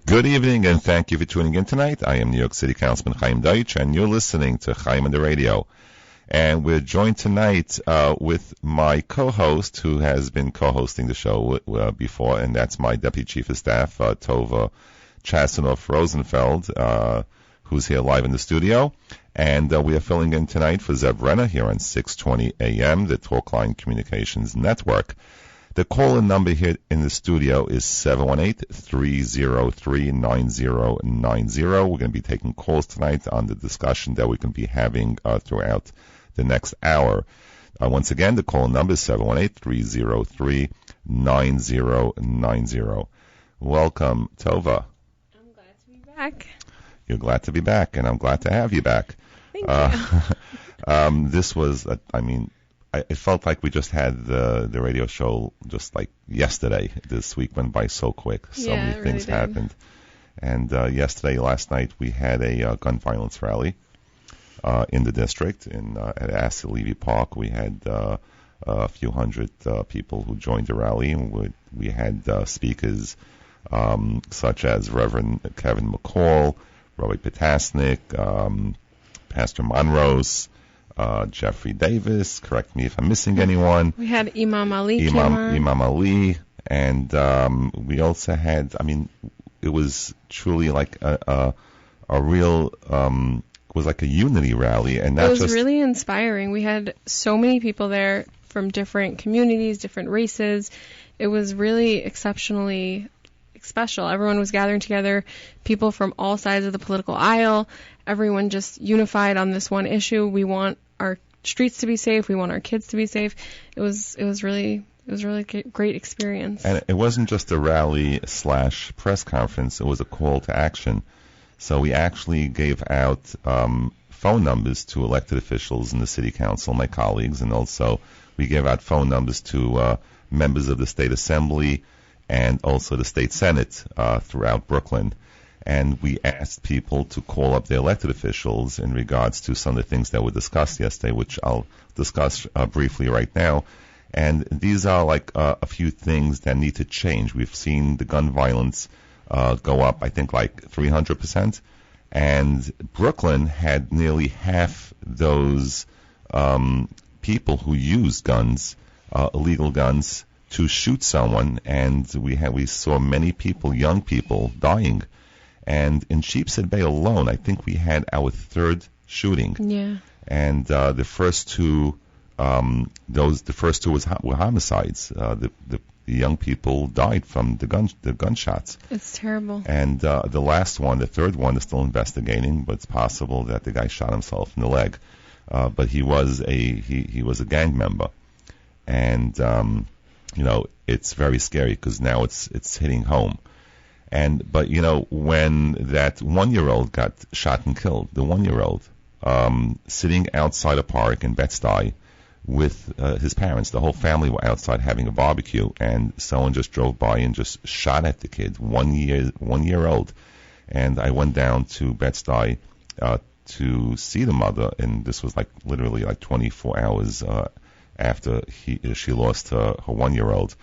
Good evening, and thank you for tuning in tonight. I am New York City Councilman Chaim, and you're listening to Chaim on the Radio. And we're joined tonight with my co-host, who has been co-hosting the show before, and that's my Deputy Chief of Staff, Tova Chaskel Rosenthal, who's here live in the studio. And we are filling in tonight for Zev Renner here on 620 AM, the Talkline Communications Network. The call-in number here in the studio is 718-303-9090. We're going to be taking calls tonight on the discussion that we can be having throughout the next hour. Once again, the call-in number is 718-303-9090. Welcome, Tova. I'm glad to be back. You're glad to be back, and I'm glad to have you back. Thank you. This was, it felt like we just had the radio show just like yesterday. This week went by so quick. So many things really happened. And last night, we had a gun violence rally in the district at Astor Levy Park. We had a few hundred people who joined the rally. And we had speakers such as Reverend Kevin McCall, Rabbi Potasnik, Pastor Monrose, Jeffrey Davis, correct me if I'm missing anyone. We had Imam Ali. Imam Ali, and we also had, it was truly like a real, it was like a unity rally. And it was really inspiring. We had so many people there from different communities, different races. It was really exceptionally special. Everyone was gathering together, people from all sides of the political aisle, everyone just unified on this one issue. We want our streets to be safe. We want our kids to be safe. It was really a great experience. And it wasn't just a rally / press conference. It was a call to action. So we actually gave out phone numbers to elected officials in the city council, my colleagues, and also we gave out phone numbers to members of the state assembly and also the state senate throughout Brooklyn. And we asked people to call up their elected officials in regards to some of the things that were discussed yesterday, which I'll discuss briefly right now. And these are like a few things that need to change. We've seen the gun violence go up, I think, like 300%. And Brooklyn had nearly half those people who used guns, illegal guns, to shoot someone. And we saw many people, young people, dying. And in Sheepshead Bay alone, I think we had our third shooting. Yeah. And the first two were homicides. The young people died from the gunshots. It's terrible. And the last one, the third one, is still investigating, but it's possible that the guy shot himself in the leg. But he was a gang member, and it's very scary because now it's hitting home. But when that 1-year-old got shot and killed, the 1-year-old, sitting outside a park in Bed-Stuy with his parents, the whole family were outside having a barbecue, and someone just drove by and just shot at the kid, 1-year-old. And I went down to Bed-Stuy to see the mother, and this was like literally like 24 hours after she lost her 1-year-old.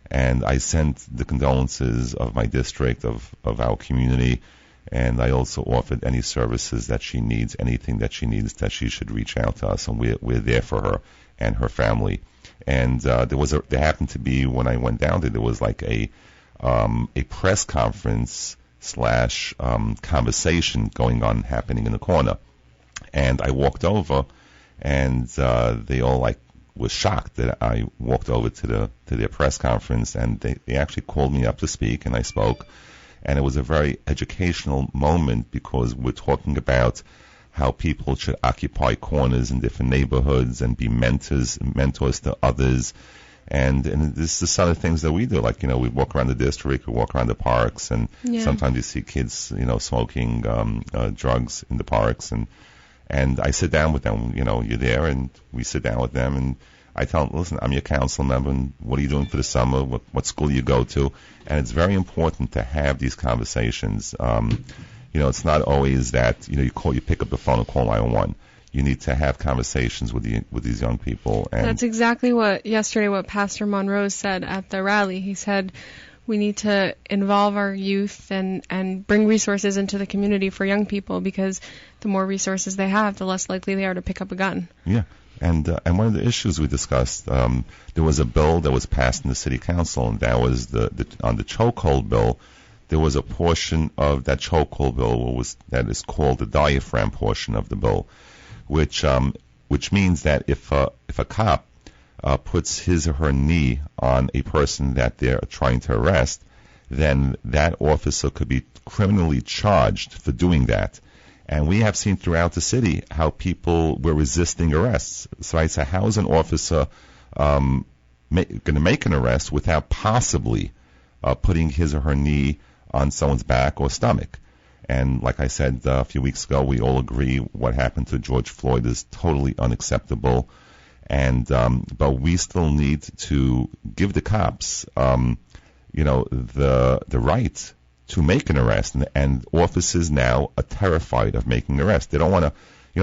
And I sent the condolences of my district, of our community, and I also offered any services that she needs, anything that she needs, that she should reach out to us, and we're there for her and her family. And there happened to be, when I went down there was like a press conference / conversation going on, happening in the corner. And I walked over, and they all was shocked that I walked over to their press conference, and they actually called me up to speak, and I spoke. And it was a very educational moment because we're talking about how people should occupy corners in different neighborhoods and be mentors to others. And this is some of the things that we do. We walk around the district, we walk around the parks, and sometimes you see kids, smoking drugs in the parks. And I sit down with them, you're there, and we sit down with them, and I tell them, listen, I'm your council member, and what are you doing for the summer? What school you go to? And it's very important to have these conversations. It's not always that, you pick up the phone and call 911. You need to have conversations with these young people. And that's exactly what Pastor Monroe said at the rally. He said, We need to involve our youth and bring resources into the community for young people, because the more resources they have, the less likely they are to pick up a gun. Yeah. And one of the issues we discussed, there was a bill that was passed in the city council, and that was on the chokehold bill. There was a portion of that chokehold bill that is called the diaphragm portion of the bill, which means that if a cop puts his or her knee on a person that they're trying to arrest, then that officer could be criminally charged for doing that. And we have seen throughout the city how people were resisting arrests. So I say, how is an officer going to make an arrest without possibly putting his or her knee on someone's back or stomach? And like I said a few weeks ago, we all agree what happened to George Floyd is totally unacceptable. And but we still need to give the cops, the right to make an arrest, and officers now are terrified of making an arrest. They don't want to,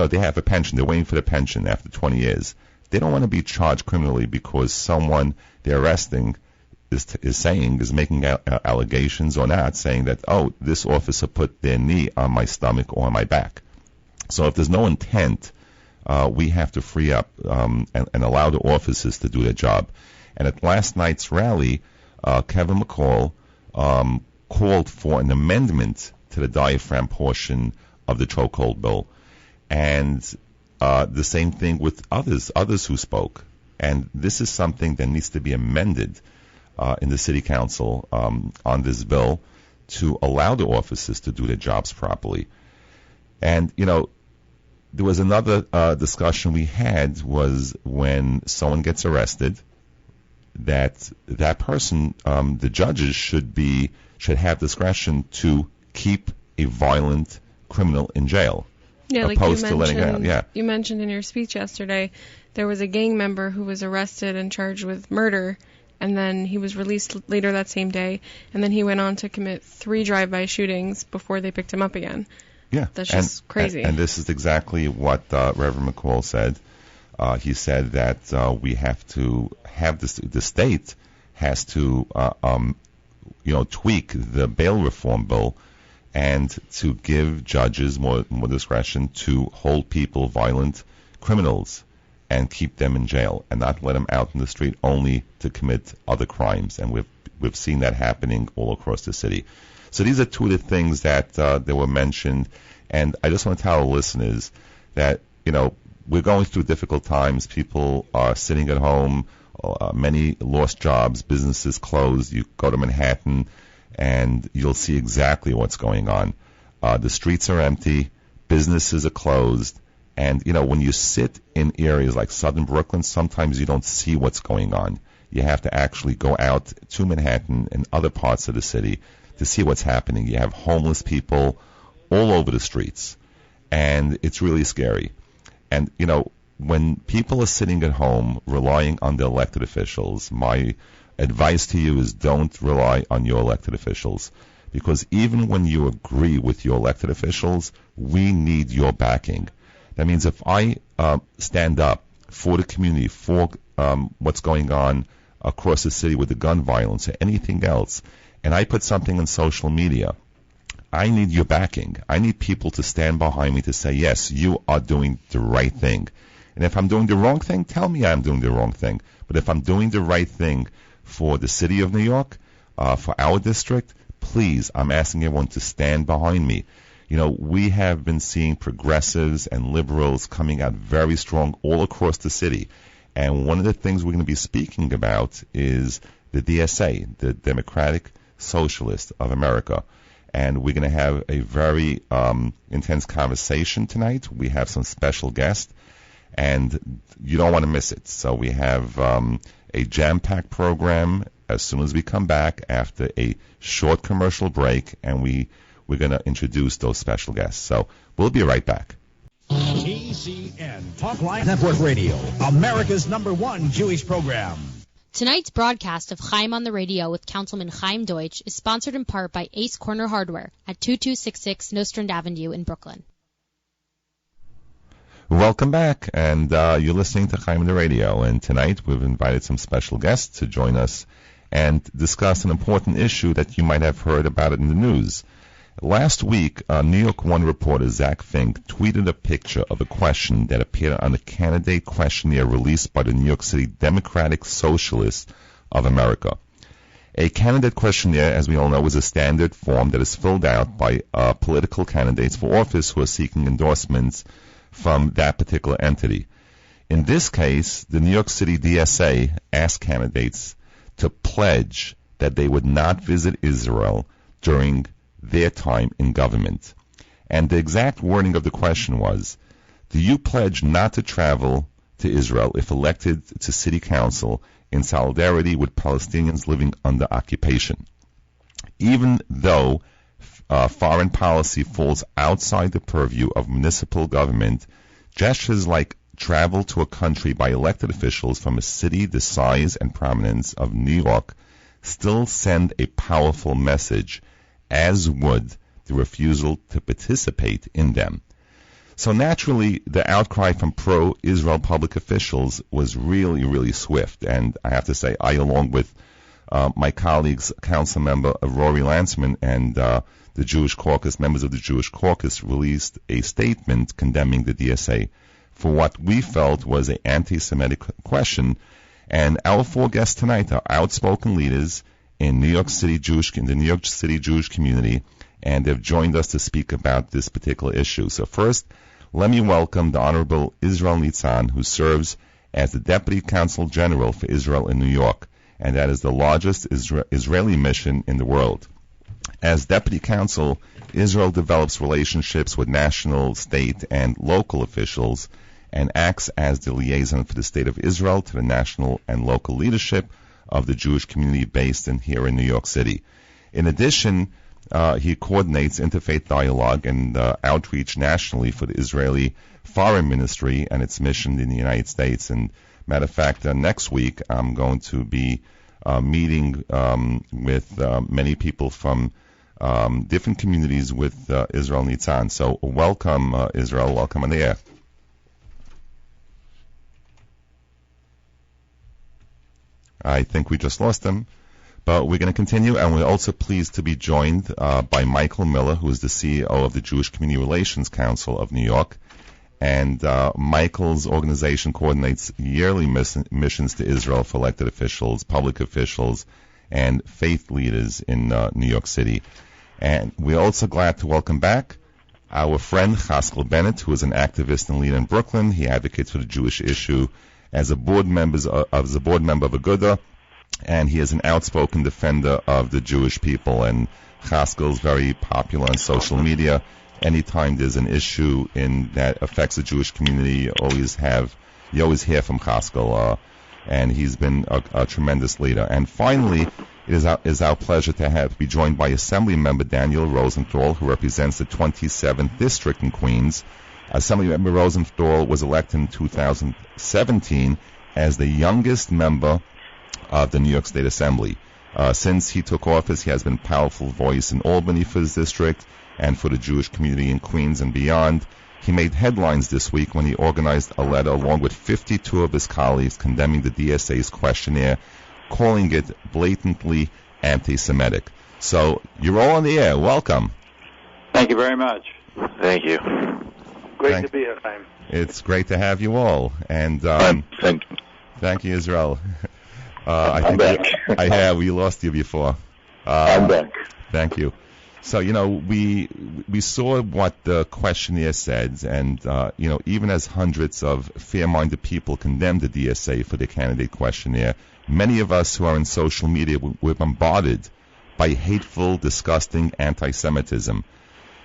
they have a pension. They're waiting for the pension after 20 years. They don't want to be charged criminally because someone they're arresting is making allegations or not, saying that, oh, this officer put their knee on my stomach or on my back. So if there's no intent, we have to free up and allow the officers to do their job. And at last night's rally, Kevin McCall called for an amendment to the diaphragm portion of the chokehold bill. And the same thing with others who spoke. And this is something that needs to be amended in the city council on this bill to allow the officers to do their jobs properly. And, there was another discussion we had was when someone gets arrested, that person, the judges should have discretion to keep a violent criminal in jail. Yeah, opposed to letting it out. Yeah. You mentioned in your speech yesterday there was a gang member who was arrested and charged with murder, and then he was released later that same day, and then he went on to commit 3 drive-by shootings before they picked him up again. Yeah, that's just crazy. And this is exactly what Reverend McCall said. He said that we have to have the state has to tweak the bail reform bill and to give judges more discretion to hold people, violent criminals, and keep them in jail and not let them out in the street only to commit other crimes. And we've seen that happening all across the city. So these are two of the things that were mentioned, and I just want to tell our listeners that, we're going through difficult times. People are sitting at home, many lost jobs, businesses closed. You go to Manhattan, and you'll see exactly what's going on. The streets are empty, businesses are closed, and, when you sit in areas like southern Brooklyn, sometimes you don't see what's going on. You have to actually go out to Manhattan and other parts of the city to see what's happening. You have homeless people all over the streets, and it's really scary. And, when people are sitting at home relying on the elected officials, my advice to you is don't rely on your elected officials, because even when you agree with your elected officials, we need your backing. That means if I stand up for the community, for what's going on across the city with the gun violence or anything else, and I put something on social media, I need your backing. I need people to stand behind me to say, yes, you are doing the right thing. And if I'm doing the wrong thing, tell me I'm doing the wrong thing. But if I'm doing the right thing for the city of New York, for our district, please, I'm asking everyone to stand behind me. We have been seeing progressives and liberals coming out very strong all across the city. And one of the things we're going to be speaking about is the DSA, the Democratic Socialist of America. And we're going to have a very intense conversation tonight. We have some special guests, and you don't want to miss it. So we have a jam-packed program as soon as we come back after a short commercial break, and we're going to introduce those special guests. So we'll be right back. TCN, Talk Live Network Radio, America's #1 Jewish program. Tonight's broadcast of Chaim on the Radio with Councilman Chaim Deutsch is sponsored in part by Ace Corner Hardware at 2266 Nostrand Avenue in Brooklyn. Welcome back, and you're listening to Chaim on the Radio, and tonight we've invited some special guests to join us and discuss an important issue that you might have heard about it in the news. Last week, New York One reporter Zach Fink tweeted a picture of a question that appeared on the candidate questionnaire released by the New York City Democratic Socialists of America. A candidate questionnaire, as we all know, is a standard form that is filled out by political candidates for office who are seeking endorsements from that particular entity. In this case, the New York City DSA asked candidates to pledge that they would not visit Israel during their time in government. And the exact wording of the question was, do you pledge not to travel to Israel if elected to city council in solidarity with Palestinians living under occupation? Even though foreign policy falls outside the purview of municipal government, gestures like travel to a country by elected officials from a city the size and prominence of New York still send a powerful message, as would the refusal to participate in them. So naturally, the outcry from pro-Israel public officials was really, really swift. And I have to say, I, along with my colleagues, Council Member Rory Lantzman and the Jewish Caucus, members of the Jewish Caucus, released a statement condemning the DSA for what we felt was an anti-Semitic question. And our four guests tonight are outspoken leaders in the New York City Jewish community, and they've joined us to speak about this particular issue. So first, let me welcome the Honorable Israel Nitzan, who serves as the Deputy Consul General for Israel in New York, and that is the largest Israeli mission in the world. As Deputy Consul, Israel develops relationships with national, state, and local officials and acts as the liaison for the State of Israel to the national and local leadership of the Jewish community based here in New York City. In addition, he coordinates interfaith dialogue and outreach nationally for the Israeli Foreign Ministry and its mission in the United States. And matter of fact, next week I'm going to be meeting with many people from different communities with Israel Nitzan. So welcome, Israel. Welcome on the air. I think we just lost him, but we're going to continue, and we're also pleased to be joined by Michael Miller, who is the CEO of the Jewish Community Relations Council of New York. And Michael's organization coordinates yearly missions to Israel for elected officials, public officials, and faith leaders in New York City. And we're also glad to welcome back our friend Chaskel Bennett, who is an activist and leader in Brooklyn. He advocates for the Jewish issue as a board member of Aguda, and he is an outspoken defender of the Jewish people. And Chaskel is very popular on social media. Anytime there's an issue that affects the Jewish community, you always hear from Chaskel, and he's been a tremendous leader. And finally, it is our pleasure to be joined by Assemblyman Daniel Rosenthal, who represents the 27th District in Queens. Assemblyman Rosenthal was elected in 2017 as the youngest member of the New York State Assembly. Since he took office, he has been a powerful voice in Albany for his district and for the Jewish community in Queens and beyond. He made headlines this week when he organized a letter along with 52 of his colleagues condemning the DSA's questionnaire, calling it blatantly anti-Semitic. So you're all on the air. Welcome. Thank you very much. Thank you. Great to be here, Chaim. It's great to have you all. And thank you, Israel. I'm back. We lost you before. I'm back. Thank you. So, we saw what the questionnaire said, and, even as hundreds of fair-minded people condemned the DSA for the candidate questionnaire, many of us who are in social media were bombarded by hateful, disgusting anti-Semitism.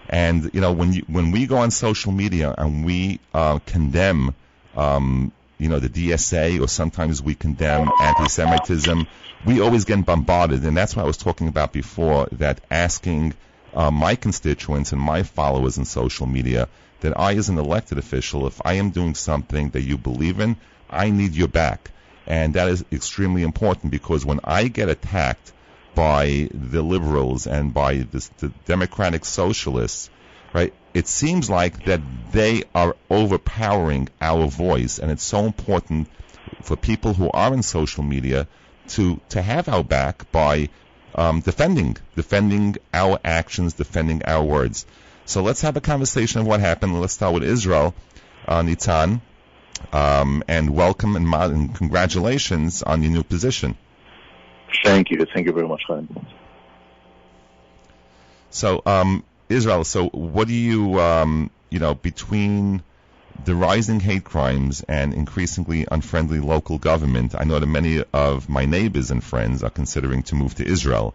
And, when we go on social media and we condemn, the DSA, or sometimes we condemn anti-Semitism, we always get bombarded. And that's what I was talking about before, that asking my constituents and my followers in social media that I, as an elected official, if I am doing something that you believe in, I need your back. And that is extremely important, because when I get attacked by the liberals and by the democratic socialists, right, it seems like that they are overpowering our voice. And it's so important for people who are in social media to have our back by defending our actions, defending our words. So let's have a conversation of what happened. Let's start with Israel, Nitzan, and welcome and congratulations on your new position. Thank you. Thank you very much, Chaim. So, Israel, so what do you, between the rising hate crimes and increasingly unfriendly local government, I know that many of my neighbors and friends are considering to move to Israel.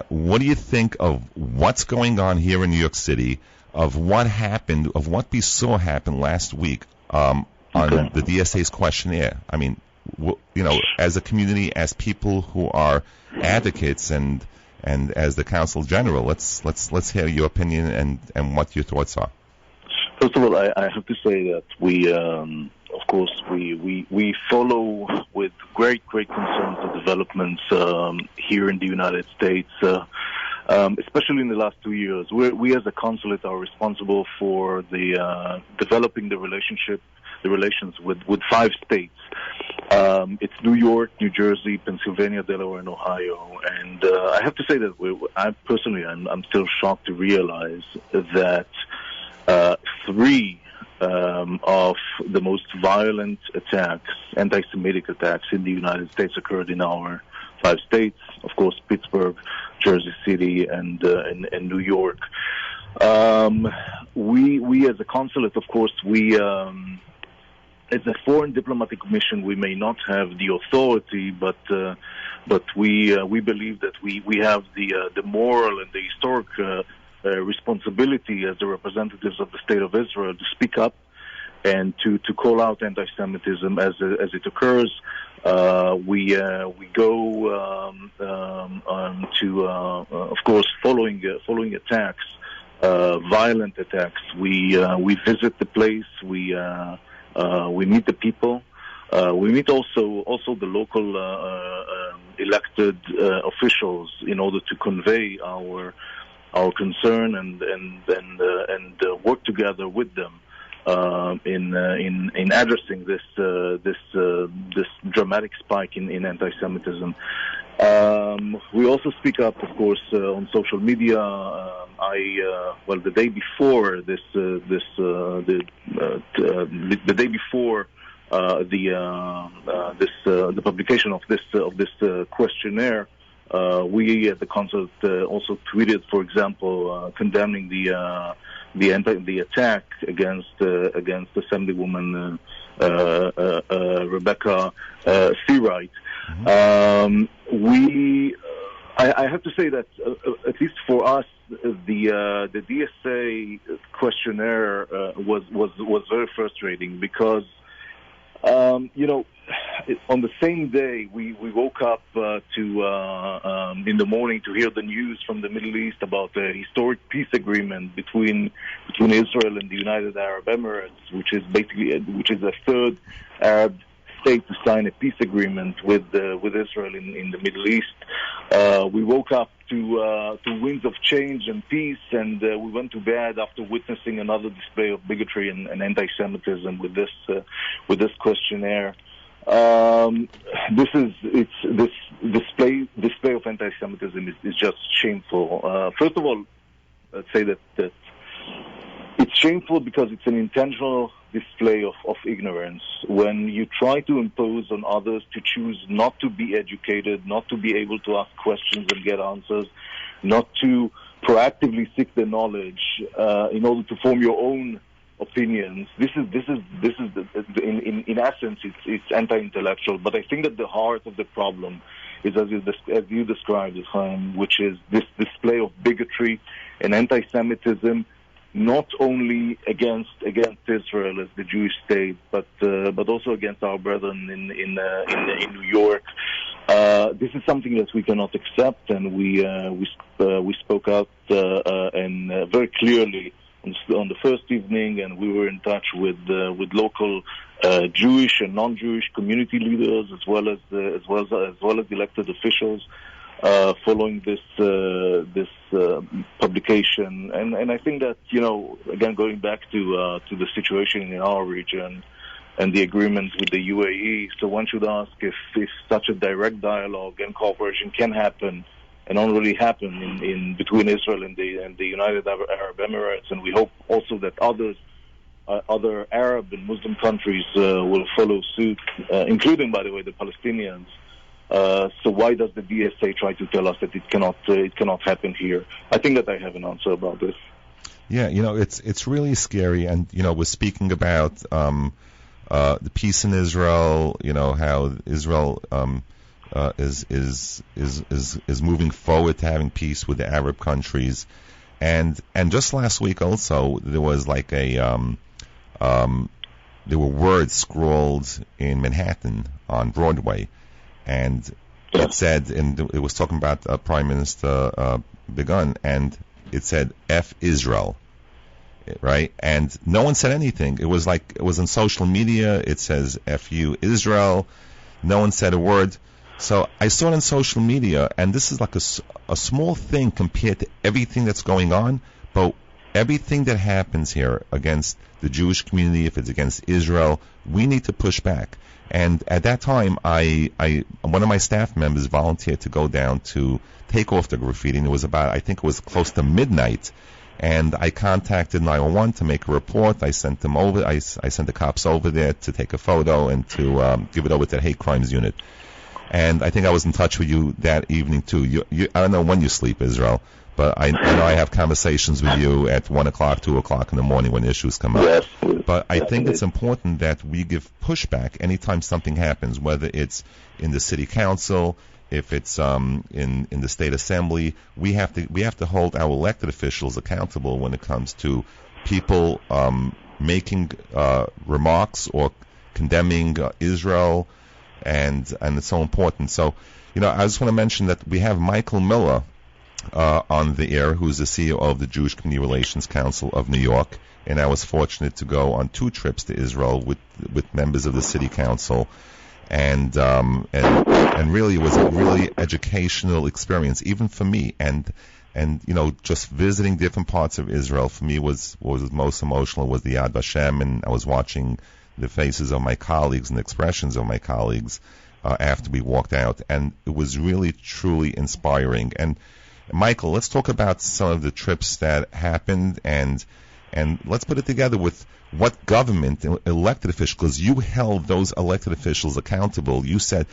What do you think of what's going on here in New York City, of what happened, of what we saw happen last week on the DSA's questionnaire? I mean, as a community, as people who are advocates and as the Consul General, let's hear your opinion and what your thoughts are. First of all, I have to say that we follow with great concern the developments here in the United States, especially in the last 2 years. We as a consulate are responsible for the developing the relations with 5 states. It's New York, New Jersey, Pennsylvania, Delaware, and Ohio. And I have to say that I'm still shocked to realize that 3 of the most violent attacks, anti-Semitic attacks in the United States occurred in our 5 states. Of course, Pittsburgh, Jersey City, and New York. We as a consulate, of course, as a foreign diplomatic mission, we may not have the authority, but we believe that we have the moral and the historic responsibility as the representatives of the State of Israel to speak up and to call out anti-Semitism as it occurs. We go to of course following attacks, violent attacks. We visit the place. We meet the people. We meet also the local elected officials in order to convey our concern and work together with them in addressing this dramatic spike in anti-Semitism. We also speak up, of course, on social media. The day before the publication of this questionnaire, we at the consulate also tweeted, for example, condemning the attack against Assemblywoman Rebecca Seawright. I have to say that at least for us, the DSA questionnaire was very frustrating because on the same day we woke up in the morning to hear the news from the Middle East about a historic peace agreement between Israel and the United Arab Emirates, which is a third Arab state to sign a peace agreement with Israel in the Middle East. We woke up to winds of change and peace, and we went to bed after witnessing another display of bigotry and anti-Semitism with this questionnaire. This display of anti-Semitism is just shameful. First of all, I'd say that it's shameful because it's an intentional display of ignorance. When you try to impose on others to choose not to be educated, not to be able to ask questions and get answers, not to proactively seek the knowledge in order to form your own opinions. This is in essence it's anti-intellectual. But I think that the heart of the problem is as you described it, Chaim, which is this display of bigotry and anti-Semitism, not only against Israel as the Jewish state, but also against our brethren in New York. This is something that we cannot accept, and we spoke out and very clearly on the first evening, and we were in touch with local Jewish and non-Jewish community leaders as well as elected officials. Following this publication, and I think that again going back to the situation in our region, and the agreement with the UAE. So one should ask if such a direct dialogue and cooperation can happen and already happen in between Israel and the United Arab Emirates, and we hope also that other Arab and Muslim countries will follow suit, including, by the way, the Palestinians. So why does the DSA try to tell us that it cannot happen here? I think that I have an answer about this. Yeah, it's really scary, and we're speaking about the peace in Israel. How Israel is moving forward to having peace with the Arab countries, and just last week also there was like there were words scrawled in Manhattan on Broadway, and it said, and it was talking about Prime Minister Begun, and it said F Israel, right? And no one said anything. It was on social media. It says F-U Israel. No one said a word. So I saw it on social media, and this is like a small thing compared to everything that's going on, but everything that happens here against the Jewish community, if it's against Israel, we need to push back. And at that time, one of my staff members volunteered to go down to take off the graffiti, and I think it was close to midnight. And I contacted 911 to make a report. I sent them over. I sent the cops over there to take a photo and to give it over to the hate crimes unit. And I think I was in touch with you that evening too. I don't know when you sleep, Israel, but I know I have conversations with you at 1 o'clock, 2 o'clock in the morning when issues come up. Yes. But I think it's important that we give pushback anytime something happens, whether it's in the city council, if it's in the state assembly. We have to hold our elected officials accountable when it comes to people making remarks or condemning Israel, and it's so important. So, I just want to mention that we have Michael Miller on the air, who's the CEO of the Jewish Community Relations Council of New York, and I was fortunate to go on 2 trips to Israel with members of the city council, and really it was a really educational experience, even for me, and just visiting different parts of Israel for me was most emotional was the Yad Vashem, and I was watching the faces of my colleagues and the expressions of my colleagues after we walked out, and it was really truly inspiring. And Michael, let's talk about some of the trips that happened, and let's put it together with what government, elected officials, because you held those elected officials accountable. You said,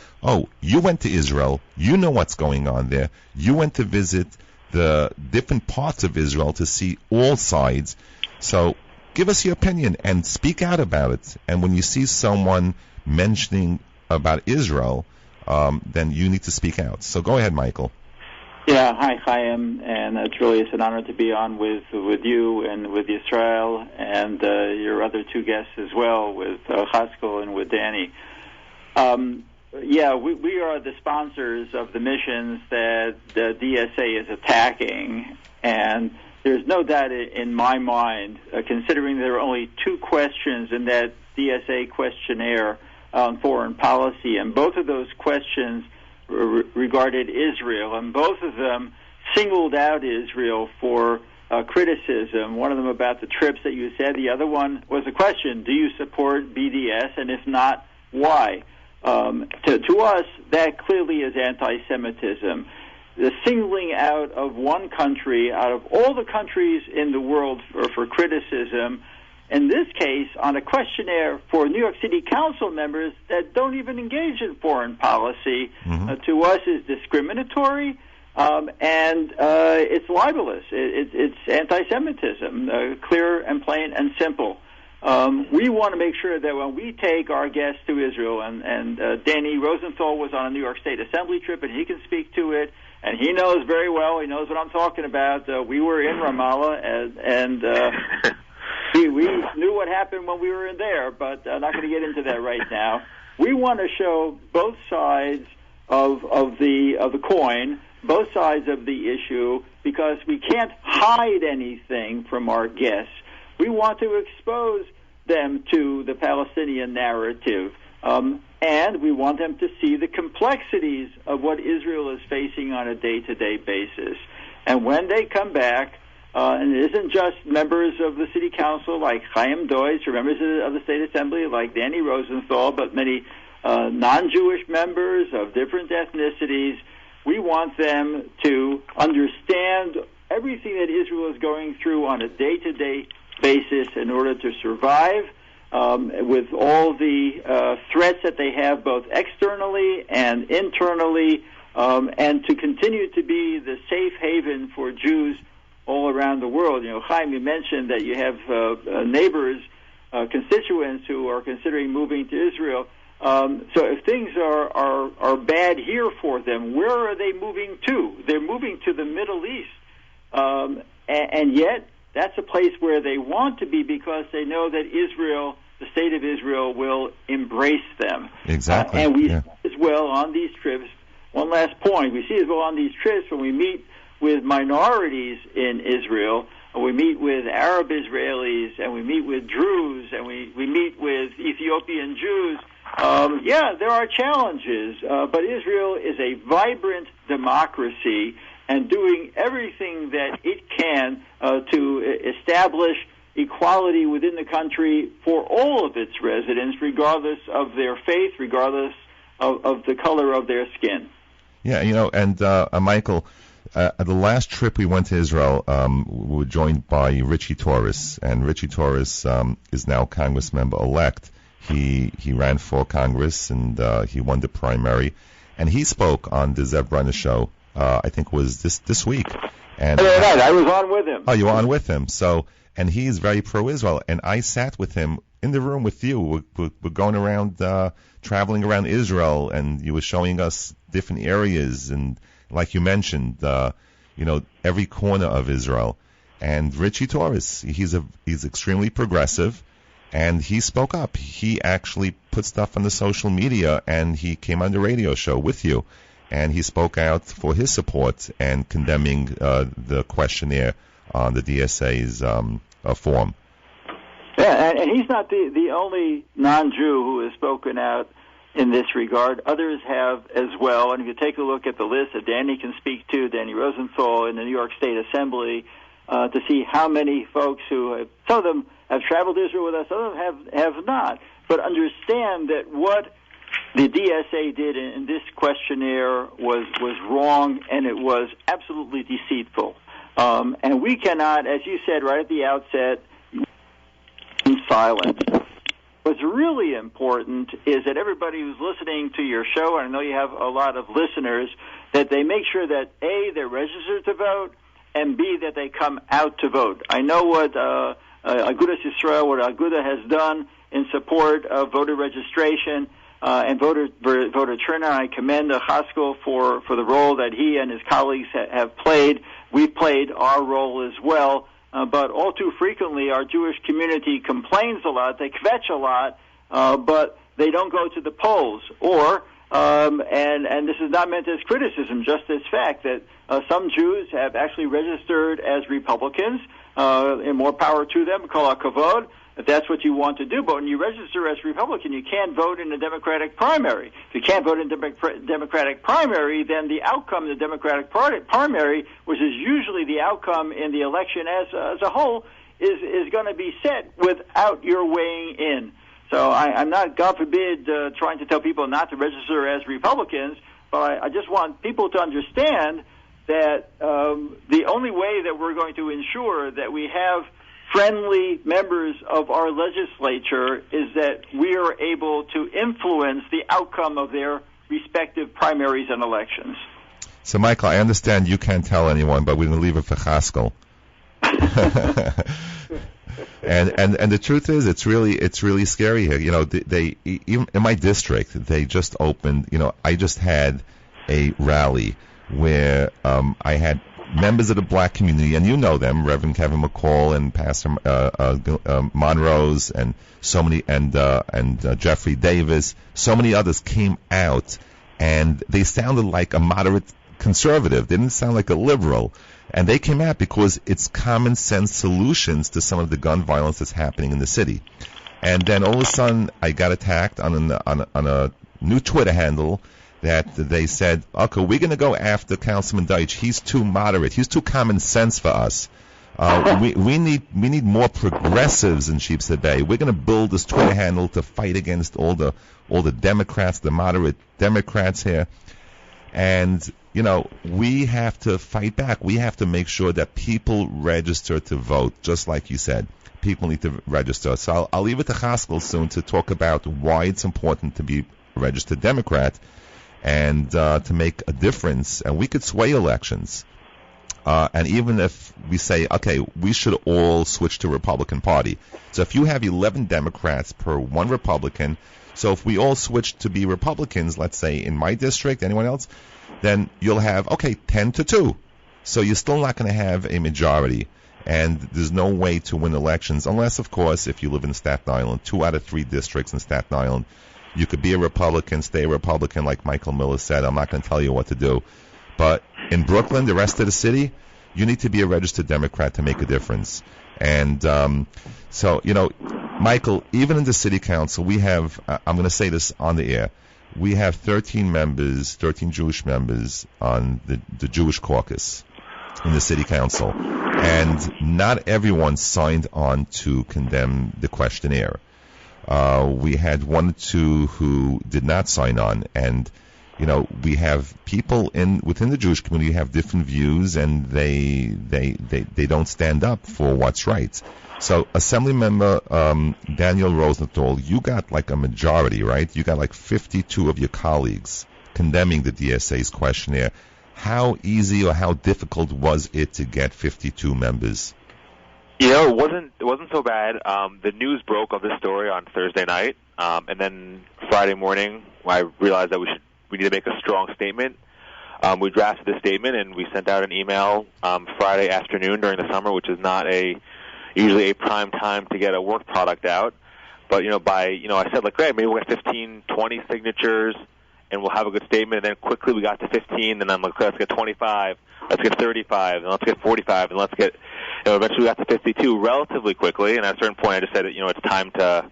you went to Israel, you know what's going on there, you went to visit the different parts of Israel to see all sides. So give us your opinion and speak out about it. And when you see someone mentioning about Israel, then you need to speak out. So go ahead, Michael. Yeah, hi, Chaim, and it's an honor to be on with you and with Israel and your other 2 guests as well, with Chaskel and with Danny. We are the sponsors of the missions that the DSA is attacking, and there's no doubt in my mind, considering there are only 2 questions in that DSA questionnaire on foreign policy, and both of those questions regarded Israel, and both of them singled out Israel for criticism. One of them about the trips that you said. The other one was a question: do you support BDS? And if not, why? To us, that clearly is anti-Semitism. The singling out of one country out of all the countries in the world for criticism, in this case, on a questionnaire for New York City Council members that don't even engage in foreign policy, to us is discriminatory, and it's libelous. It's anti-Semitism, clear and plain and simple. We want to make sure that when we take our guests to Israel, and Danny Rosenthal was on a New York State Assembly trip, and he can speak to it, and he knows very well, he knows what I'm talking about. We were in Ramallah, and we knew what happened when we were in there, but I'm not going to get into that right now. We want to show both sides of the coin, both sides of the issue, because we can't hide anything from our guests. We want to expose them to the Palestinian narrative, and we want them to see the complexities of what Israel is facing on a day-to-day basis. And when they come back, And it isn't just members of the city council like Chaim Deutsch or members of the state assembly like Danny Rosenthal, but many non-Jewish members of different ethnicities. We want them to understand everything that Israel is going through on a day-to-day basis in order to survive with all the threats that they have both externally and internally, and to continue to be the safe haven for Jews all around the world. You know, Chaim, you mentioned that you have neighbors, constituents who are considering moving to Israel. So if things are bad here for them, where are they moving to? They're moving to the Middle East. And yet, that's a place where they want to be because they know that Israel, the state of Israel, will embrace them. Exactly. And we see as well on these trips, one last point, we see as well on these trips when we meet with minorities in Israel, we meet with Arab Israelis, and we meet with Druze, and we meet with Ethiopian Jews. There are challenges, but Israel is a vibrant democracy and doing everything that it can to establish equality within the country for all of its residents, regardless of their faith, regardless of the color of their skin. Yeah, you know, and Michael, at the last trip we went to Israel, we were joined by Richie Torres, and Richie Torres is now Congress member-elect. He ran for Congress, and he won the primary, and he spoke on the Zev Brenner show, I think it was this week. And I was on with him. Oh, you were on with him. So, and he's very pro-Israel, and I sat with him in the room with you. We're going around, traveling around Israel, and you were showing us different areas, and like you mentioned, every corner of Israel. And Richie Torres, he's extremely progressive, and he spoke up. He actually put stuff on the social media, and he came on the radio show with you, and he spoke out for his support and condemning the questionnaire on the DSA's form. Yeah, and he's not the only non-Jew who has spoken out in this regard. Others have as well, and if you take a look at the list that Danny can speak to, Danny Rosenthal in the New York State Assembly, to see how many folks some of them have traveled to Israel with us, some of them have not. But understand that what the DSA did in this questionnaire was wrong, and it was absolutely deceitful. And we cannot, as you said right at the outset, in silence. What's really important is that everybody who's listening to your show, and I know you have a lot of listeners, that they make sure that, A, they're registered to vote, and B, that they come out to vote. I know what Agudas Yisrael, what Aguda has done in support of voter registration and voter turnout. I commend Chaskel for the role that he and his colleagues have played. We've played our role as well. But all too frequently, our Jewish community complains a lot, they kvetch a lot, but they don't go to the polls. Or, and this is not meant as criticism, just as fact that some Jews have actually registered as Republicans, and more power to them, kol hakavod, if that's what you want to do. But when you register as Republican, you can't vote in the Democratic primary. If you can't vote in the Democratic primary, then the outcome in the Democratic primary, which is usually the outcome in the election as a whole, is going to be set without your weighing in. So I'm not, God forbid, trying to tell people not to register as Republicans, but I just want people to understand that the only way that we're going to ensure that we have friendly members of our legislature is that we are able to influence the outcome of their respective primaries and elections. So, Michael, I understand you can't tell anyone, but we're going to leave it for Chaskel. and the truth is, it's really scary here. You know, they even in my district, they just opened. You know, I just had a rally where I had members of the black community, and you know them, Reverend Kevin McCall and Pastor Monrose, and so many, and Jeffrey Davis, so many others came out, and they sounded like a moderate conservative. They didn't sound like a liberal, and they came out because it's common sense solutions to some of the gun violence that's happening in the city. And then all of a sudden, I got attacked on a new Twitter handle that they said, okay, we're going to go after Councilman Deutsch. He's too moderate. He's too common sense for us. We need more progressives in Sheepshead Bay. We're going to build this Twitter handle to fight against all the Democrats, the moderate Democrats here. And, we have to fight back. We have to make sure that people register to vote, just like you said. People need to register. So I'll leave it to Chaskel soon to talk about why it's important to be a registered Democrat and to make a difference. And we could sway elections. And even if we say, okay, we should all switch to Republican Party. So if you have 11 Democrats per one Republican, so if we all switch to be Republicans, let's say in my district, anyone else, then you'll have, 10-2. So you're still not going to have a majority. And there's no way to win elections unless, of course, if you live in Staten Island, 2 out of 3 districts in Staten Island, you could be a Republican, stay a Republican, like Michael Miller said. I'm not going to tell you what to do. But in Brooklyn, the rest of the city, you need to be a registered Democrat to make a difference. And so, Michael, even in the city council, we have, I'm going to say this on the air, we have 13 Jewish members on the Jewish caucus in the city council. And not everyone signed on to condemn the questionnaire. We had 1 or 2 who did not sign on. And, we have people within the Jewish community who have different views, and they don't stand up for what's right. So, Assemblymember Daniel Rosenthal, you got like a majority, right? You got like 52 of your colleagues condemning the DSA's questionnaire. How easy or how difficult was it to get 52 members? It wasn't so bad. The news broke of this story on Thursday night, and then Friday morning, I realized that we need to make a strong statement. We drafted the statement and we sent out an email Friday afternoon during the summer, which is not usually a prime time to get a work product out. But I said, great, maybe we'll get 15, 20 signatures, and we'll have a good statement. And then quickly we got to 15, and I'm like, let's get 25, let's get 35, and let's get 45, and let's get. Eventually we got to 52 relatively quickly. And at a certain point, I just said, it's time to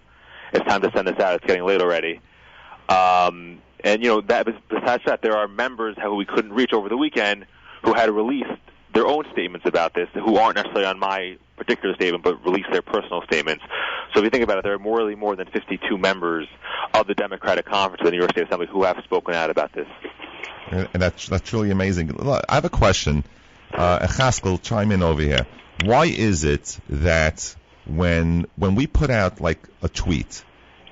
send this out. It's getting late already. And besides that, there are members who we couldn't reach over the weekend who had released their own statements about this, who aren't necessarily on my particular statement, but released their personal statements. So if you think about it, there are more than 52 members of the Democratic Conference of the New York State Assembly who have spoken out about this. And that's really amazing. Look, I have a question. Chaskel, chime in over here. Why is it that when we put out like a tweet,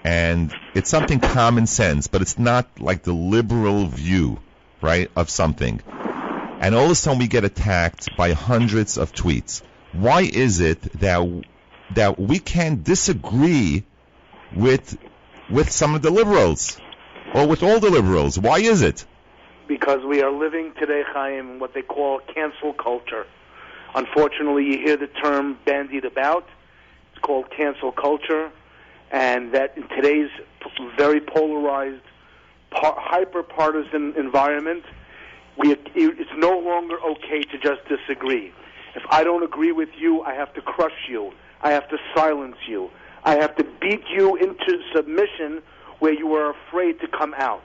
and it's something common sense, but it's not like the liberal view, right, of something, and all of a sudden we get attacked by hundreds of tweets? Why is it that we can disagree with some of the liberals, or with all the liberals? Why is it? Because we are living today, Chaim, in what they call cancel culture. Unfortunately, you hear the term bandied about. It's called cancel culture. And that in today's very polarized, hyper-partisan environment, it's no longer okay to just disagree. If I don't agree with you, I have to crush you. I have to silence you. I have to beat you into submission where you are afraid to come out.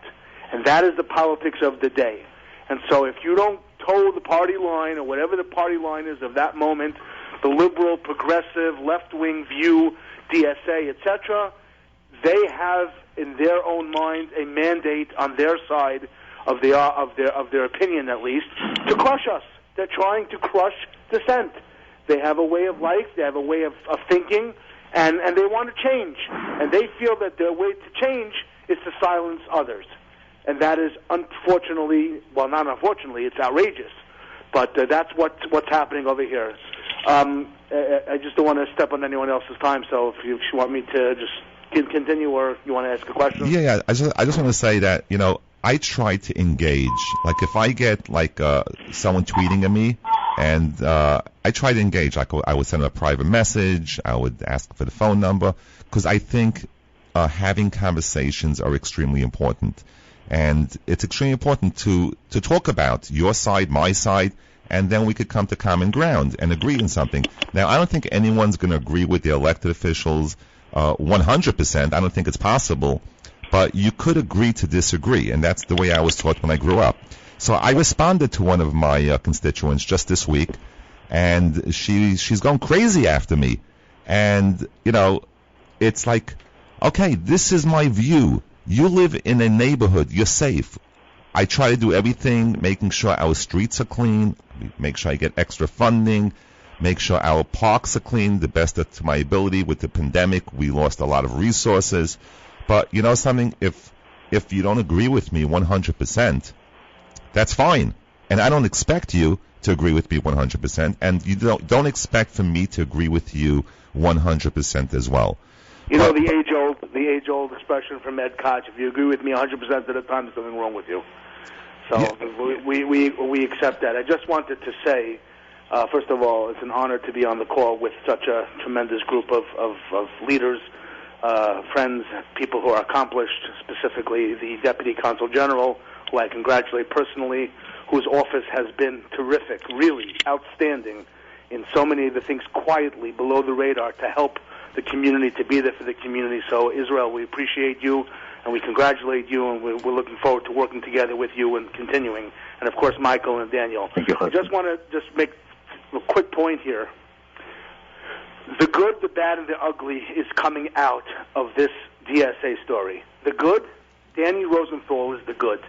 And that is the politics of the day. And so if you don't toe the party line, or whatever the party line is of that moment, the liberal, progressive, left-wing view, DSA, etc., they have in their own minds a mandate on their side of their opinion, at least, to crush us. They're trying to crush dissent. They have a way of life, they have a way of thinking, and they want to change. And they feel that their way to change is to silence others. And that is, unfortunately, well, not unfortunately, it's outrageous. But that's what's happening over here. I just don't want to step on anyone else's time, so if you want me to just continue, or you want to ask a question? Yeah. I just want to say that, I try to engage. Like, if I get, someone tweeting at me, and I try to engage. Like, I would send them a private message. I would ask for the phone number, because I think having conversations are extremely important. And it's extremely important to talk about your side, my side, and then we could come to common ground and agree on something. Now, I don't think anyone's going to agree with the elected officials 100%. I don't think it's possible. But you could agree to disagree, and that's the way I was taught when I grew up. So I responded to one of my constituents just this week, and she's going crazy after me. And, it's like, okay, this is my view. You live in a neighborhood. You're safe. I try to do everything, making sure our streets are clean, make sure I get extra funding, make sure our parks are clean, the best to my ability. With the pandemic, we lost a lot of resources. But you know something? If you don't agree with me 100%, that's fine. And I don't expect you to agree with me 100%, and you don't expect for me to agree with you 100% as well. The age-old expression from Ed Koch: if you agree with me 100% of the time, there's something wrong with you. So yeah. we accept that. I just wanted to say, first of all, it's an honor to be on the call with such a tremendous group of leaders, friends, people who are accomplished, specifically the Deputy Consul General, who I congratulate personally, whose office has been terrific, really outstanding in so many of the things quietly below the radar to help the community, to be there for the community. So, Israel, we appreciate you, and we congratulate you, and we're looking forward to working together with you and continuing. And, of course, Michael and Daniel. Thank you. I just want to make a quick point here. The good, the bad, and the ugly is coming out of this DSA story. The good, Danny Rosenthal is the good.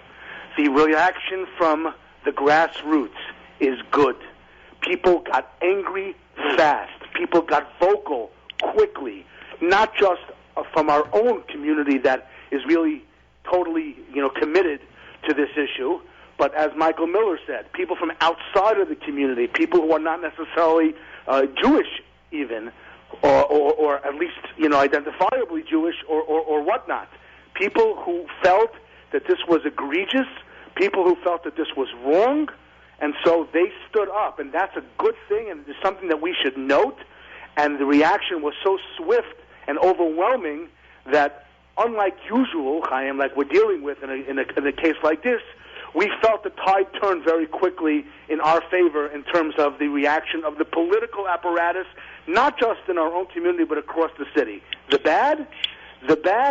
The reaction from the grassroots is good. People got angry fast. People got vocal quickly, not just from our own community that is really totally, committed to this issue, but as Michael Miller said, people from outside of the community, people who are not necessarily Jewish even, or at least, identifiably Jewish or whatnot. People who felt that this was egregious, people who felt that this was wrong, and so they stood up, and that's a good thing, and it's something that we should note. And the reaction was so swift and overwhelming that, unlike usual, Chaim, like we're dealing with in a case like this, we felt the tide turn very quickly in our favor in terms of the reaction of the political apparatus, not just in our own community but across the city. The bad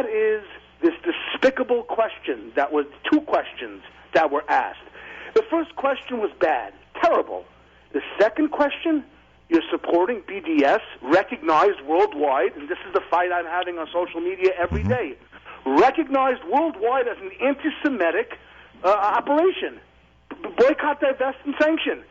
is this despicable question that was two questions that were asked. The first question was bad, terrible. The second question, you're supporting BDS, recognized worldwide, and this is the fight I'm having on social media every day, recognized worldwide as an anti-Semitic operation. Boycott, divest, and sanction.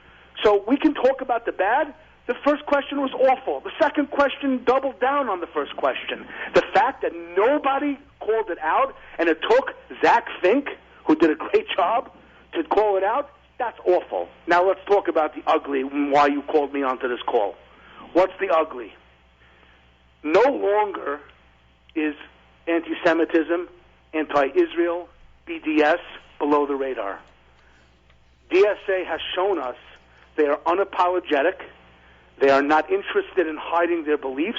So we can talk about the bad. The first question was awful. The second question doubled down on the first question. The fact that nobody called it out, and it took Zach Fink, who did a great job, to call it out, that's awful. Now let's talk about the ugly and why you called me onto this call. What's the ugly? No longer is anti-Semitism, anti-Israel, BDS below the radar. DSA has shown us they are unapologetic. They are not interested in hiding their beliefs.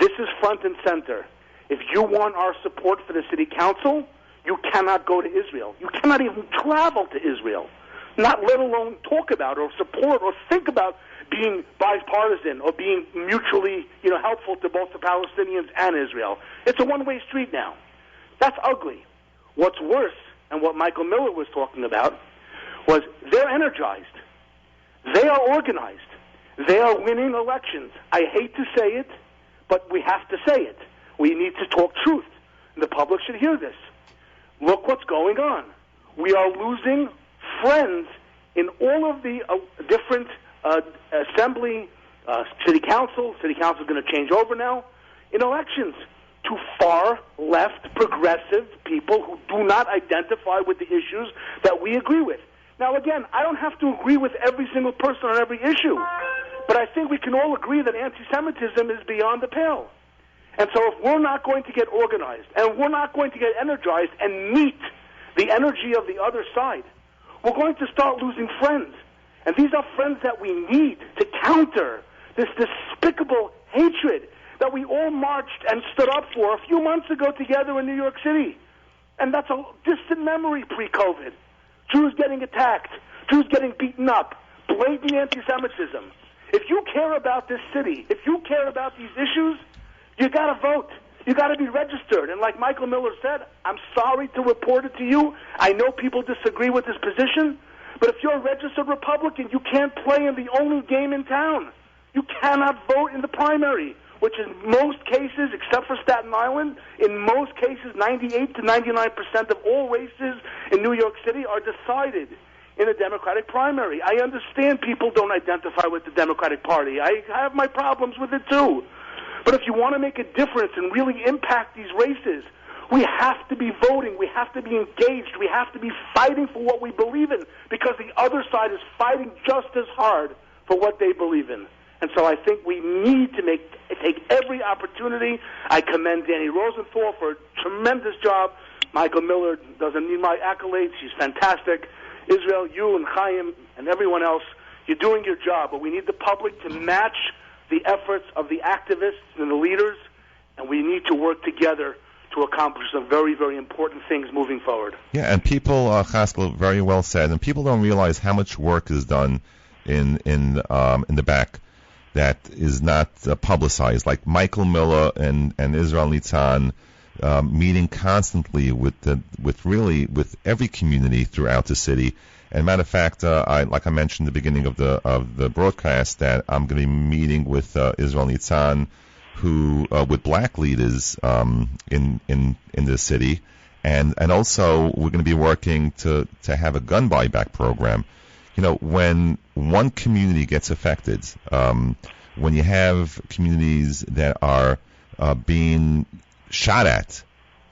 This is front and center. If you want our support for the city council, you cannot go to Israel. You cannot even travel to Israel, not let alone talk about or support or think about being bipartisan or being mutually, helpful to both the Palestinians and Israel. It's a one-way street now. That's ugly. What's worse, and what Michael Miller was talking about, was they're energized. They are organized. They are winning elections. I hate to say it, but we have to say it. We need to talk truth. The public should hear this. Look what's going on. We are losing friends in all of the different assembly, city council. City council is going to change over now in elections to far left progressive people who do not identify with the issues that we agree with. Now, again, I don't have to agree with every single person on every issue, but I think we can all agree that anti-Semitism is beyond the pale. And so if we're not going to get organized and we're not going to get energized and meet the energy of the other side, we're going to start losing friends. And these are friends that we need to counter this despicable hatred that we all marched and stood up for a few months ago together in New York City. And that's a distant memory pre-COVID. Jews getting attacked, Jews getting beaten up, blatant anti-Semitism. If you care about this city, if you care about these issues, you got to vote. You got to be registered. And like Michael Miller said, I'm sorry to report it to you. I know people disagree with this position, But if you're a registered Republican, you can't play in the only game in town. You cannot vote in the primary, which in most cases, except for Staten Island, in most cases, 98 to 99% of all races in New York City are decided in a Democratic primary. I understand people don't identify with the Democratic Party. I have my problems with it too. But if you want to make a difference and really impact these races, we have to be voting. We have to be engaged. We have to be fighting for what we believe in, because the other side is fighting just as hard for what they believe in. And so I think we need to take every opportunity. I commend Danny Rosenthal for a tremendous job. Michael Miller doesn't need my accolades. He's fantastic. Israel, you and Chaim and everyone else, you're doing your job. But we need the public to match the efforts of the activists and the leaders, and we need to work together to accomplish some very, very important things moving forward. Yeah, and people, Chaskel, very well said, and people don't realize how much work is done in the back that is not publicized. Like Michael Miller and Israel Nitzan meeting constantly with every community throughout the city. And matter of fact, like I mentioned at the beginning of the broadcast, that I'm going to be meeting with Israel Nitzan, who with black leaders in the city, and also we're going to be working to have a gun buyback program. You know, when one community gets affected, when you have communities that are being shot at,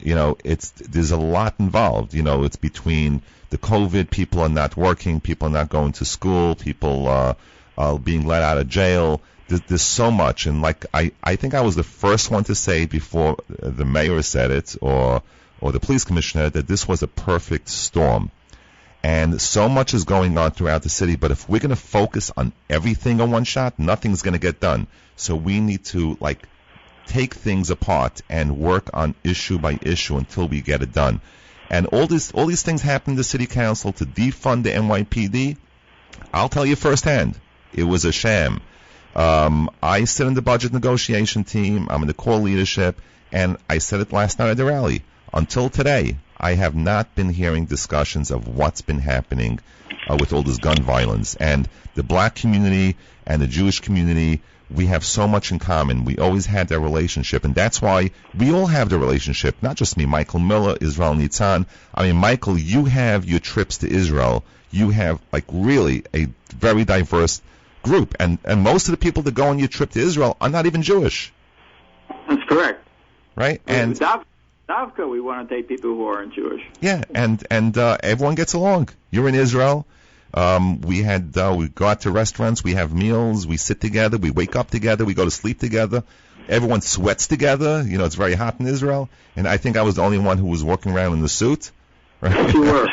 you know, there's a lot involved. You know, it's between the COVID, people are not working, people are not going to school, people are being let out of jail. There's so much, and like I think I was the first one to say before the mayor said it or the police commissioner that this was a perfect storm. And so much is going on throughout the city, but if we're going to focus on everything in one shot, nothing's going to get done. So we need to take things apart and work on issue by issue until we get it done. And all these things happen in the city council to defund the NYPD. I'll tell you firsthand, it was a sham. I sit in the budget negotiation team. I'm in the core leadership, and I said it last night at the rally. Until today, I have not been hearing discussions of what's been happening with all this gun violence. And the black community and the Jewish community, we have so much in common. We always had that relationship, and that's why we all have the relationship, not just me, Michael Miller, Israel Nitzan. I mean, Michael, you have your trips to Israel. You have, really a very diverse group, and most of the people that go on your trip to Israel are not even Jewish. That's correct. Right? And Davka, we want to take people who aren't Jewish. Yeah, and everyone gets along. You're in Israel. We go out to restaurants, we have meals, we sit together, we wake up together, we go to sleep together. Everyone sweats together. You know, it's very hot in Israel, and I think I was the only one who was walking around in the suit. Right? Yes, you were.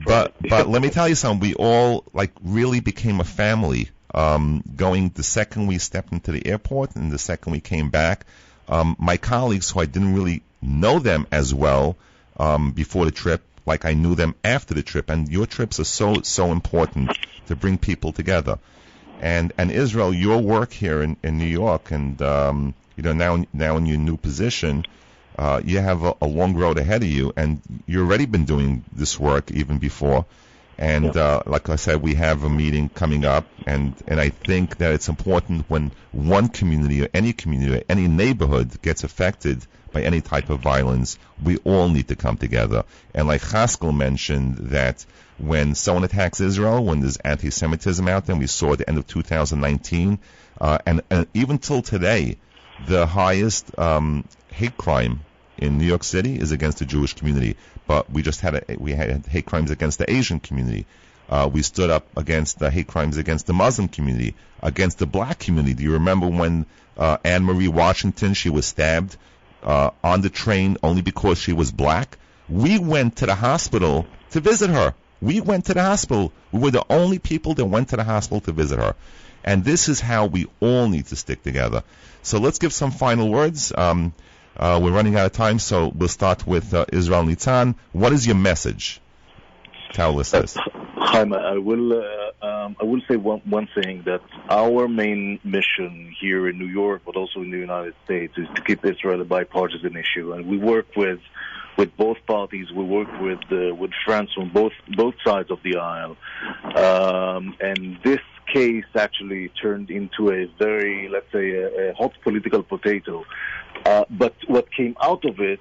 But let me tell you something. We all really became a family. Going the second we stepped into the airport and the second we came back. My colleagues, who I didn't really know them as well before the trip, like I knew them after the trip. And your trips are so important to bring people together. And Israel, your work here in New York, and now in your new position, you have a long road ahead of you, and you've already been doing this work even before. And like I said, we have a meeting coming up, and I think that it's important when one community or any neighborhood gets affected by any type of violence, we all need to come together. And like Chaskel mentioned, that when someone attacks Israel, when there's anti-Semitism out there, and we saw at the end of 2019, and even till today, the highest hate crime in New York City is against the Jewish community. But we had hate crimes against the Asian community. We stood up against the hate crimes against the Muslim community, against the black community. Do you remember when Anne Marie Washington, she was stabbed on the train only because she was black? We went to the hospital to visit her. We went to the hospital. We were the only people that went to the hospital to visit her. And this is how we all need to stick together. So let's give some final words. We're running out of time, so we'll start with Israel Nitzan. What is your message to our listeners? Chaim, I will say one thing, that our main mission here in New York, but also in the United States, is to keep Israel a bipartisan issue. And we work with with both parties. We work with friends from both sides of the aisle, and this case actually turned into a very, let's say, a hot political potato. But what came out of it,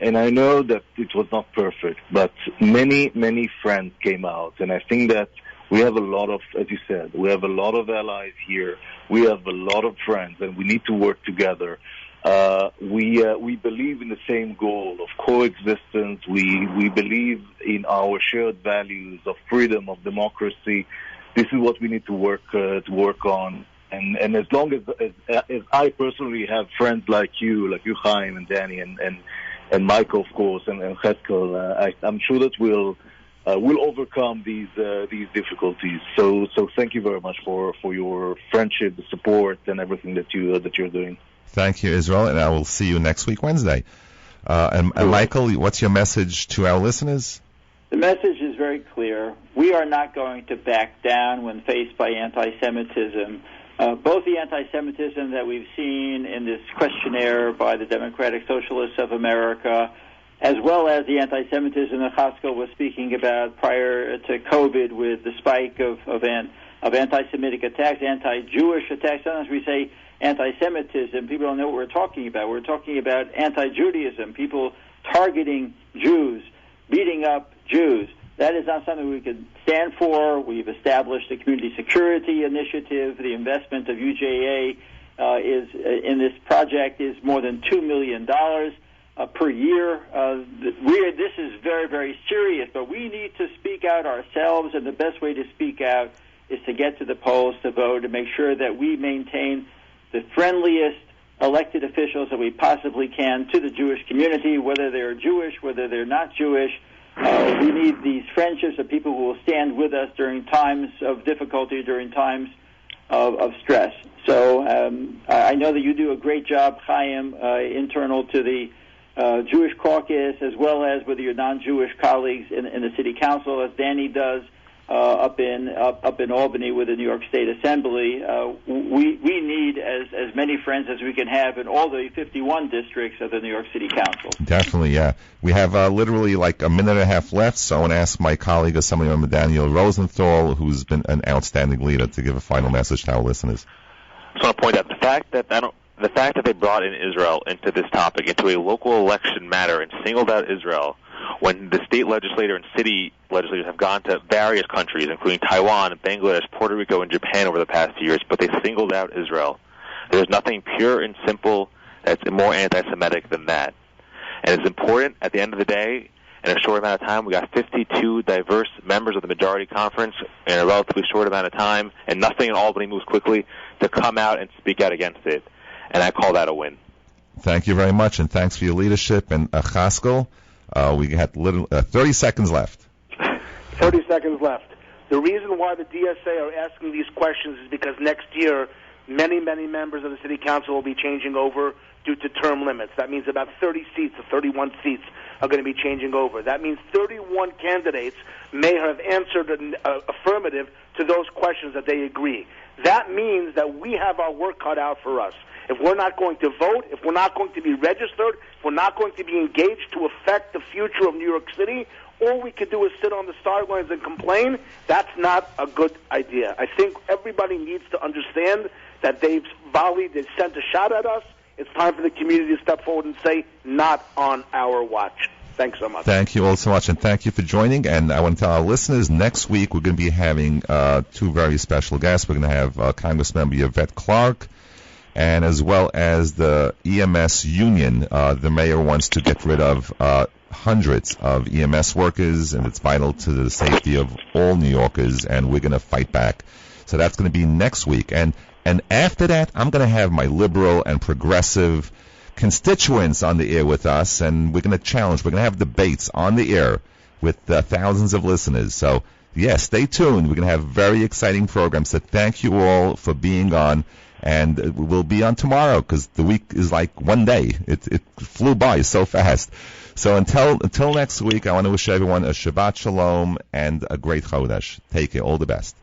and I know that it was not perfect, but many friends came out, and I think that we have a lot of, as you said, we have a lot of allies here. We have a lot of friends, and we need to work together. We believe in the same goal of coexistence. We believe in our shared values of freedom, of democracy. This is what we need to work on. And as long as I personally have friends like you Chaim and Danny and Michael, of course, and Chaskel, I'm sure that we'll overcome these difficulties. So thank you very much for your friendship, the support, and everything that you're doing. Thank you, Israel, and I will see you next week, Wednesday. And Michael, what's your message to our listeners? The message is very clear. We are not going to back down when faced by anti-Semitism. Both the anti-Semitism that we've seen in this questionnaire by the Democratic Socialists of America, as well as the anti-Semitism that Chaskel was speaking about prior to COVID with the spike of anti-Semitic attacks, anti-Jewish attacks. Sometimes we say anti-Semitism. People don't know what we're talking about. We're talking about anti-Judaism, people targeting Jews, beating up Jews. That is not something we could stand for. We've established a community security initiative. The investment of UJA in this project is more than $2 million per year. This is very, very serious, but we need to speak out ourselves, and the best way to speak out is to get to the polls to vote and make sure that we maintain the friendliest elected officials that we possibly can to the Jewish community, whether they're Jewish, whether they're not Jewish. We need these friendships of people who will stand with us during times of difficulty, during times of stress. So I know that you do a great job, Chaim, internal to the Jewish caucus, as well as with your non-Jewish colleagues in the city council, as Danny does up in Albany with the New York State Assembly. We need as many friends as we can have in all the 51 districts of the New York City Council. Definitely, yeah. We have literally like a minute and a half left, so I want to ask my colleague, Assemblyman Daniel Rosenthal, who's been an outstanding leader, to give a final message to our listeners. I just want to point out the fact that they brought in Israel into this topic, into a local election matter, and singled out Israel, when the state legislator and city legislators have gone to various countries, including Taiwan, Bangladesh, Puerto Rico, and Japan over the past years, but they singled out Israel. There's nothing pure and simple that's more anti-Semitic than that. And it's important, at the end of the day, in a short amount of time, we got 52 diverse members of the majority conference in a relatively short amount of time, and nothing in Albany moves quickly, to come out and speak out against it. And I call that a win. Thank you very much, and thanks for your leadership. And Chaskel, we had 30 seconds left. 30 seconds left. The reason why the DSA are asking these questions is because next year, many members of the City Council will be changing over due to term limits. That means about 30 seats or 31 seats are going to be changing over. That means 31 candidates may have answered an affirmative to those questions that they agree. That means that we have our work cut out for us. If we're not going to vote, if we're not going to be registered, if we're not going to be engaged to affect the future of New York City, all we could do is sit on the sidelines and complain. That's not a good idea. I think everybody needs to understand that they've sent a shot at us. It's time for the community to step forward and say, not on our watch. Thanks so much. Thank you all so much, and thank you for joining. And I want to tell our listeners, next week we're going to be having two very special guests. We're going to have Congressmember Yvette Clark, and as well as the EMS union. The mayor wants to get rid of hundreds of EMS workers, and it's vital to the safety of all New Yorkers, and we're going to fight back. So that's going to be next week. And after that, I'm going to have my liberal and progressive constituents on the air with us, and we're going to challenge. We're going to have debates on the air with thousands of listeners. So, yes, stay tuned. We're going to have very exciting programs. So thank you all for being on, and we'll be on tomorrow because the week is like one day. It flew by so fast. So until next week, I want to wish everyone a Shabbat Shalom and a great Chodesh. Take care. All the best.